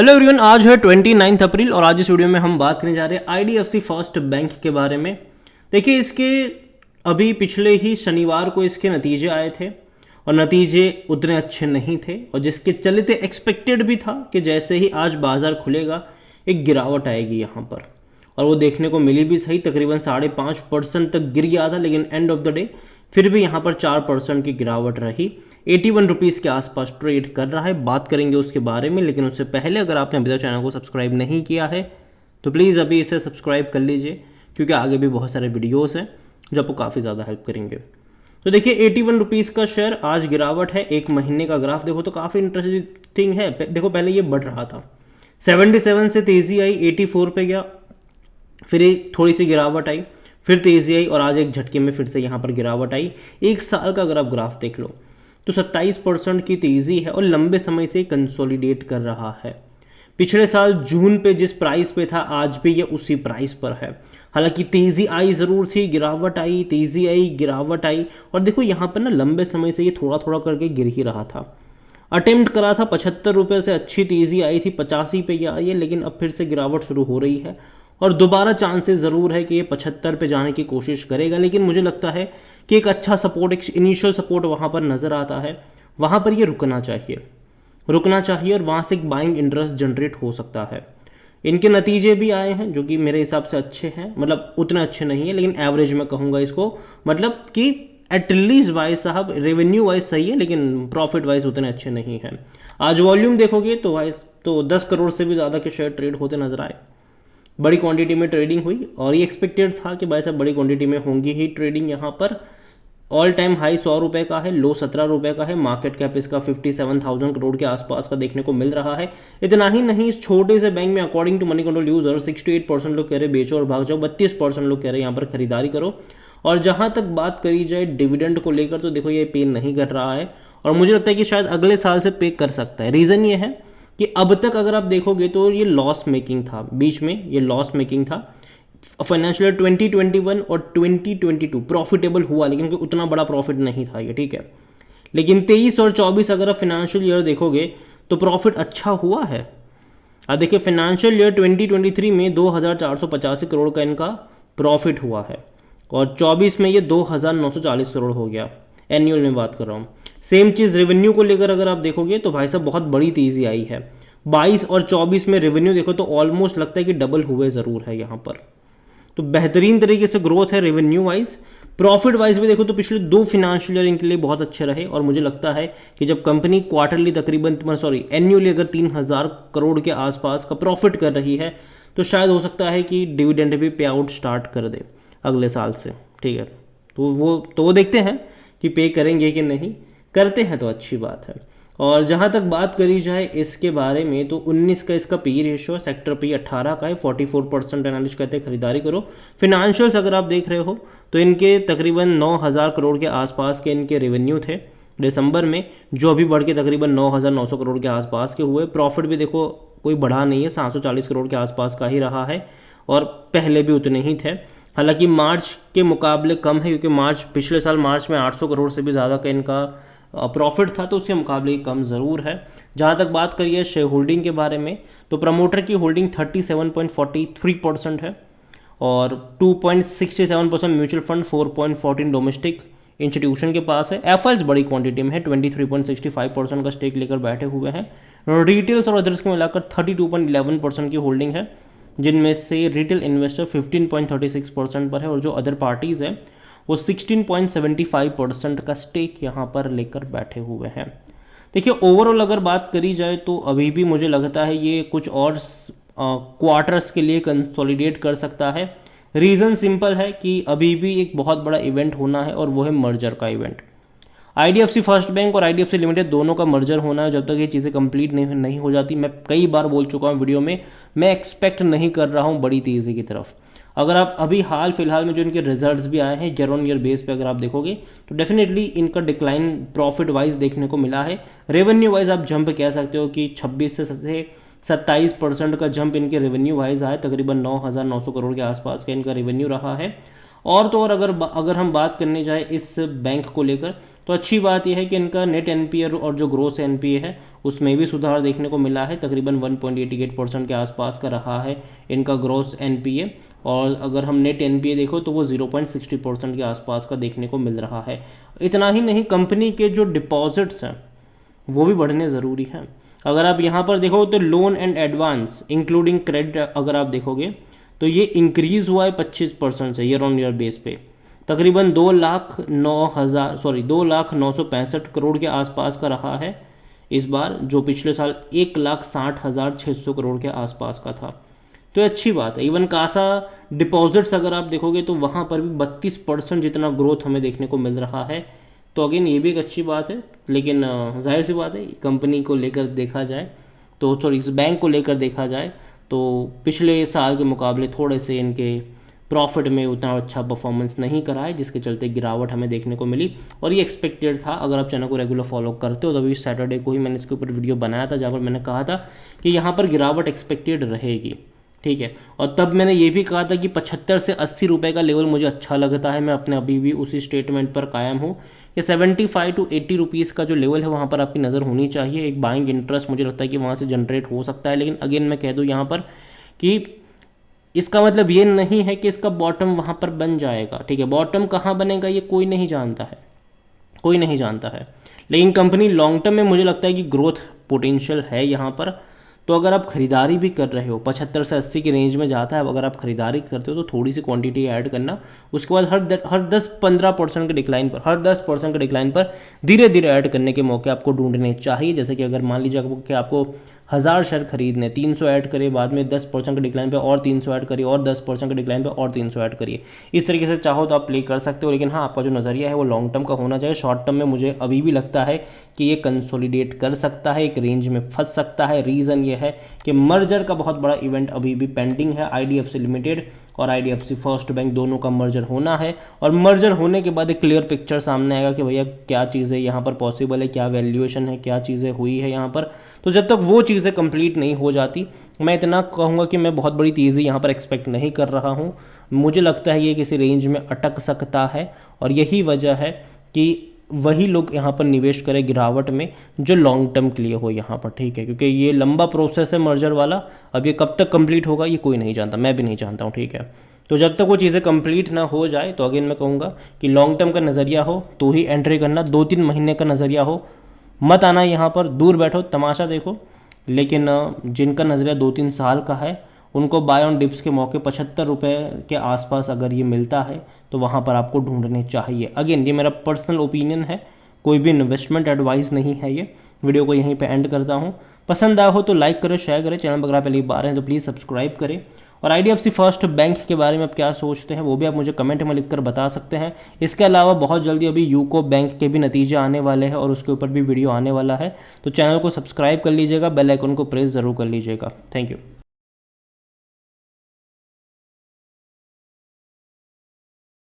Hello everyone, आज है 29 अप्रैल और आज इस वीडियो में हम बात करने जा रहे हैं आईडीएफसी फर्स्ट बैंक के बारे में। देखिए, इसके अभी पिछले ही शनिवार को इसके नतीजे आए थे और नतीजे उतने अच्छे नहीं थे और जिसके चलते एक्सपेक्टेड भी था कि जैसे ही आज बाजार खुलेगा एक गिरावट आएगी यहाँ पर, और वो देखने को मिली भी सही। तकरीबन 5.5% तक गिर गया था, लेकिन एंड ऑफ द डे फिर भी यहाँ पर 4% की गिरावट रही। 81 रुपीज़ के आसपास ट्रेड कर रहा है, बात करेंगे उसके बारे में। लेकिन उससे पहले अगर आपने अभी तक चैनल को सब्सक्राइब नहीं किया है तो प्लीज़ अभी इसे सब्सक्राइब कर लीजिए, क्योंकि आगे भी बहुत सारे वीडियोस हैं जो आपको काफ़ी ज़्यादा हेल्प करेंगे। तो देखिए, 81 रुपीज़ का शेयर, आज गिरावट है। एक महीने का ग्राफ देखो तो काफ़ी इंटरेस्टिंग है। देखो, पहले ये बढ़ रहा था, 77 से तेज़ी आई, 84 पे गया, फिर एक थोड़ी सी गिरावट आई, फिर तेज़ी आई और आज एक झटके में फिर से यहाँ पर गिरावट आई। एक साल का अगर आप ग्राफ देख लो तो 27% की तेज़ी है और लंबे समय से कंसोलिडेट कर रहा है। पिछले साल जून पे जिस प्राइस पे था आज भी ये उसी प्राइस पर है। हालांकि तेज़ी आई ज़रूर थी, गिरावट आई, तेज़ी आई, गिरावट आई, और देखो यहाँ पर ना लंबे समय से ये थोड़ा थोड़ा करके गिर ही रहा था। अटेम्प्ट करा था 75 रुपये से, अच्छी तेज़ी आई थी, 85 पे ये आई है, लेकिन अब फिर से गिरावट शुरू हो रही है और दोबारा चांसेस ज़रूर है कि ये 75 पे जाने की कोशिश करेगा। लेकिन मुझे लगता है कि एक अच्छा सपोर्ट, एक इनिशियल सपोर्ट वहाँ पर नज़र आता है, वहाँ पर ये रुकना चाहिए और वहाँ से एक बाइंग इंटरेस्ट जनरेट हो सकता है। इनके नतीजे भी आए हैं जो कि मेरे हिसाब से अच्छे हैं, मतलब उतने अच्छे नहीं है लेकिन एवरेज में कहूँगा इसको, मतलब कि एटलीस्ट वाइज साहब रेवेन्यू वाइज सही है लेकिन प्रॉफिट वाइज उतने अच्छे नहीं हैं। आज वॉल्यूम देखोगे तो वाइज तो 10 करोड़ से भी ज़्यादा के शेयर ट्रेड होते नजर आए। बड़ी क्वांटिटी में ट्रेडिंग हुई और ये एक्सपेक्टेड था कि भाई साहब बड़ी क्वांटिटी में होंगी ही ट्रेडिंग। यहाँ पर ऑल टाइम हाई 100 रुपये का है, लो 17 रुपये का है, मार्केट कैप इसका 57,000 करोड़ के आसपास का देखने को मिल रहा है। इतना ही नहीं, इस छोटे से बैंक में according to money control user 68% लोग कह रहे बेचो और भाग जाओ, 32% लोग कह रहे यहाँ पर खरीदारी करो। और जहाँ तक बात करी जाए डिविडेंड को लेकर तो देखो ये पे नहीं कर रहा है और मुझे लगता है कि शायद अगले साल से पे कर सकता है। रीज़न ये है कि अब तक अगर आप देखोगे तो ये लॉस मेकिंग था, बीच में ये लॉस मेकिंग था। फाइनेंशियल ईयर 2021 और 2022 प्रॉफिटेबल हुआ लेकिन उतना बड़ा प्रॉफिट नहीं था ये, ठीक है। लेकिन 23 और 24 अगर आप फाइनेंशियल ईयर देखोगे तो प्रॉफिट अच्छा हुआ है। अब देखिए, फाइनेंशियल ईयर 2023 में 2,485 करोड़ का इनका प्रॉफिट हुआ है और 24 में ये 2,940 करोड़ हो गया। एनुअल में बात कर रहा हूँ। सेम चीज़ रेवेन्यू को लेकर अगर आप देखोगे तो भाई साहब बहुत बड़ी तेज़ी आई है। 22 और 24 में रेवेन्यू देखो तो ऑलमोस्ट लगता है कि डबल हुए ज़रूर है यहाँ पर। तो बेहतरीन तरीके से ग्रोथ है रेवेन्यू वाइज। प्रॉफिट वाइज भी देखो तो पिछले 2 फाइनेंशियल ईयर इनके लिए बहुत अच्छे रहे और मुझे लगता है कि जब कंपनी क्वार्टरली तकरीबन एनुअली अगर 3,000 करोड़ के आसपास का प्रॉफिट कर रही है तो शायद हो सकता है कि डिविडेंड भी पे आउट स्टार्ट कर दे अगले साल से, ठीक है। तो वो देखते हैं कि पे करेंगे कि नहीं, करते हैं तो अच्छी बात है। और जहाँ तक बात करी जाए इसके बारे में तो 19 का इसका पी रेशियो, सेक्टर पी 18 का है, 44% एनालिस्ट कहते हैं खरीदारी करो। फिनेंशियल्स अगर आप देख रहे हो तो इनके तकरीबन 9,000 करोड़ के आसपास के इनके रेवेन्यू थे दिसंबर में, जो अभी बढ़ के तकरीबन 9,900 करोड़ के आसपास के हुए। प्रॉफिट भी देखो कोई बढ़ा नहीं है, 740 करोड़ के आसपास का ही रहा है और पहले भी उतने ही थे। हालांकि मार्च के मुकाबले कम है, क्योंकि पिछले साल मार्च में 800 करोड़ से भी ज़्यादा का इनका प्रॉफिट था, तो उसके मुकाबले कम ज़रूर है। जहाँ तक बात करिए शेयर होल्डिंग के बारे में तो प्रमोटर की होल्डिंग 37.43% है और 2.67% म्यूचुअल फंड, 4.14 डोमेस्टिक इंस्टीट्यूशन के पास है। एफआईज बड़ी क्वांटिटी में है, 23.65% का स्टेक लेकर बैठे हुए हैं। रिटेल्स और अदर्स को मिलाकर 32.11% की होल्डिंग है, जिनमें से रिटेल इन्वेस्टर 15.36% पर है और जो अदर पार्टीज़ हैं वो 16.75% का स्टेक यहाँ पर लेकर बैठे हुए हैं। देखिए, ओवरऑल अगर बात करी जाए तो अभी भी मुझे लगता है ये कुछ और क्वार्टर्स के लिए कंसोलिडेट कर सकता है। रीज़न सिंपल है कि अभी भी एक बहुत बड़ा इवेंट होना है और वो है मर्जर का इवेंट। आईडीएफसी फर्स्ट बैंक और आईडीएफसी लिमिटेड दोनों का मर्जर होना है। जब तक ये चीज़ें कंप्लीट नहीं हो जाती, मैं कई बार बोल चुका हूँ वीडियो में, मैं एक्सपेक्ट नहीं कर रहा हूँ बड़ी तेज़ी की तरफ। अगर आप अभी हाल फिलहाल में जो इनके रिजल्ट्स भी आए हैं ईयर ऑन ईयर बेस पे अगर आप देखोगे तो डेफिनेटली इनका डिक्लाइन प्रॉफिट वाइज देखने को मिला है। रेवेन्यू वाइज आप जंप कह सकते हो कि 26 से 27% का जंप इनके रेवेन्यू वाइज आया, तकरीबन 9,900 करोड़ के आसपास का इनका रेवेन्यू रहा है। और तो और अगर हम बात करने जाए इस बैंक को लेकर, तो अच्छी बात यह है कि इनका नेट एनपीए और जो ग्रोस एनपीए है उसमें भी सुधार देखने को मिला है। तकरीबन 1.88% के आसपास का रहा है इनका ग्रोस एनपीए, और अगर हम नेट एनपीए देखो तो वो 0.60% के आसपास का देखने को मिल रहा है। इतना ही नहीं, कंपनी के जो डिपॉजिट्स हैं वो भी बढ़ने ज़रूरी हैं। अगर आप यहाँ पर देखो तो loan and advance including credit अगर आप देखोगे तो ये इंक्रीज़ हुआ है 25% से ईयर ऑन ईयर बेस पे। तकरीबन 2,09,65 करोड़ के आसपास का रहा है इस बार, जो पिछले साल 1,60,600 करोड़ के आसपास का था। तो ये अच्छी बात है। इवन कासा डिपॉजिट्स अगर आप देखोगे तो वहाँ पर भी 32% जितना ग्रोथ हमें देखने को मिल रहा है। तो अगेन ये भी एक अच्छी बात है, लेकिन जाहिर सी बात है कंपनी को लेकर देखा जाए तो, सॉरी इस बैंक को लेकर देखा जाए तो पिछले साल के मुकाबले थोड़े से इनके प्रॉफिट में उतना अच्छा परफॉर्मेंस नहीं करा है, जिसके चलते गिरावट हमें देखने को मिली। और ये एक्सपेक्टेड था। अगर आप चैनल को रेगुलर फॉलो करते हो तो अभी सैटरडे को ही मैंने इसके ऊपर वीडियो बनाया था जहाँ पर मैंने कहा था कि यहाँ पर गिरावट एक्सपेक्टेड रहेगी, ठीक है। और तब मैंने ये भी कहा था कि 75 से 80 रुपये का लेवल मुझे अच्छा लगता है। मैं अपने अभी भी उसी स्टेटमेंट पर कायम हूँ कि 75 to 80 रुपीज़ का जो लेवल है वहाँ पर आपकी नज़र होनी चाहिए। एक बाइंग इंटरेस्ट मुझे लगता है कि वहाँ से जनरेट हो सकता है। लेकिन अगेन मैं कह दूँ यहाँ पर कि इसका मतलब ये नहीं है कि इसका बॉटम वहाँ पर बन जाएगा, ठीक है। बॉटम कहाँ बनेगा ये कोई नहीं जानता है, कोई नहीं जानता है। लेकिन कंपनी लॉन्ग टर्म में मुझे लगता है कि ग्रोथ पोटेंशियल है यहाँ पर। तो अगर आप खरीदारी भी कर रहे हो 75 से 80 की रेंज में जाता है, अगर आप खरीदारी करते हो तो थोड़ी सी क्वांटिटी ऐड करना। उसके बाद हर 10-15% के डिक्लाइन पर, हर 10% के डिक्लाइन पर धीरे धीरे ऐड करने के मौके आपको ढूंढने चाहिए। जैसे कि अगर मान लीजिए कि आपको 1000 शेयर खरीदने, 300 ऐड करिए, बाद में 10% के डिक्लाइन पे और 300 ऐड करिए, और 10% के डिक्लाइन पे और 300 ऐड करिए। इस तरीके से चाहो तो आप प्ले कर सकते हो। लेकिन हाँ, आपका जो नज़रिया है वो लॉन्ग टर्म का होना चाहिए। शॉर्ट टर्म में मुझे अभी भी लगता है कि ये कंसोलिडेट कर सकता है, एक रेंज में फंस सकता है। रीज़न ये है कि मर्जर का बहुत बड़ा इवेंट अभी भी पेंडिंग है। IDFC लिमिटेड और IDFC फर्स्ट बैंक दोनों का मर्जर होना है, और मर्जर होने के बाद एक क्लियर पिक्चर सामने आएगा कि भैया क्या चीज़ें यहाँ पर पॉसिबल है, क्या वैल्यूएशन है, क्या चीज़ें हुई है यहाँ पर। तो जब तक वो चीज़ें कंप्लीट नहीं हो जाती, मैं इतना कहूँगा कि मैं बहुत बड़ी तेज़ी यहाँ पर एक्सपेक्ट नहीं कर रहा हूँ। मुझे लगता है ये किसी रेंज में अटक सकता है, और यही वजह है कि वही लोग यहाँ पर निवेश करें गिरावट में जो लॉन्ग टर्म के लिए हो यहाँ पर, ठीक है। क्योंकि ये लंबा प्रोसेस है मर्जर वाला। अब ये कब तक कंप्लीट होगा ये कोई नहीं जानता, मैं भी नहीं जानता हूँ, ठीक है। तो जब तक वो चीज़ें कंप्लीट ना हो जाए तो अगेन मैं कहूँगा कि लॉन्ग टर्म का नज़रिया हो तो ही एंट्री करना। 2-3 महीने का नज़रिया हो मत आना यहाँ पर, दूर बैठो तमाशा देखो। लेकिन जिनका नज़रिया 2-3 साल का है उनको बाय ऑन डिप्स के मौके 75 रुपये के आसपास अगर ये मिलता है तो वहाँ पर आपको ढूंढने चाहिए। अगेन ये मेरा पर्सनल ओपिनियन है, कोई भी इन्वेस्टमेंट एडवाइस नहीं है ये। वीडियो को यहीं पे एंड करता हूँ। पसंद आया हो तो लाइक करें, शेयर करें। चैनल पर अगर आप पहली बार हैं तो प्लीज़ सब्सक्राइब करें। और IDFC फर्स्ट बैंक के बारे में आप क्या सोचते हैं वो भी आप मुझे कमेंट में लिखकर बता सकते हैं। इसके अलावा बहुत जल्दी अभी यूको बैंक के भी नतीजे आने वाले हैं और उसके ऊपर भी वीडियो आने वाला है। तो चैनल को सब्सक्राइब कर लीजिएगा, बेल आइकन को प्रेस ज़रूर कर लीजिएगा। Thank you.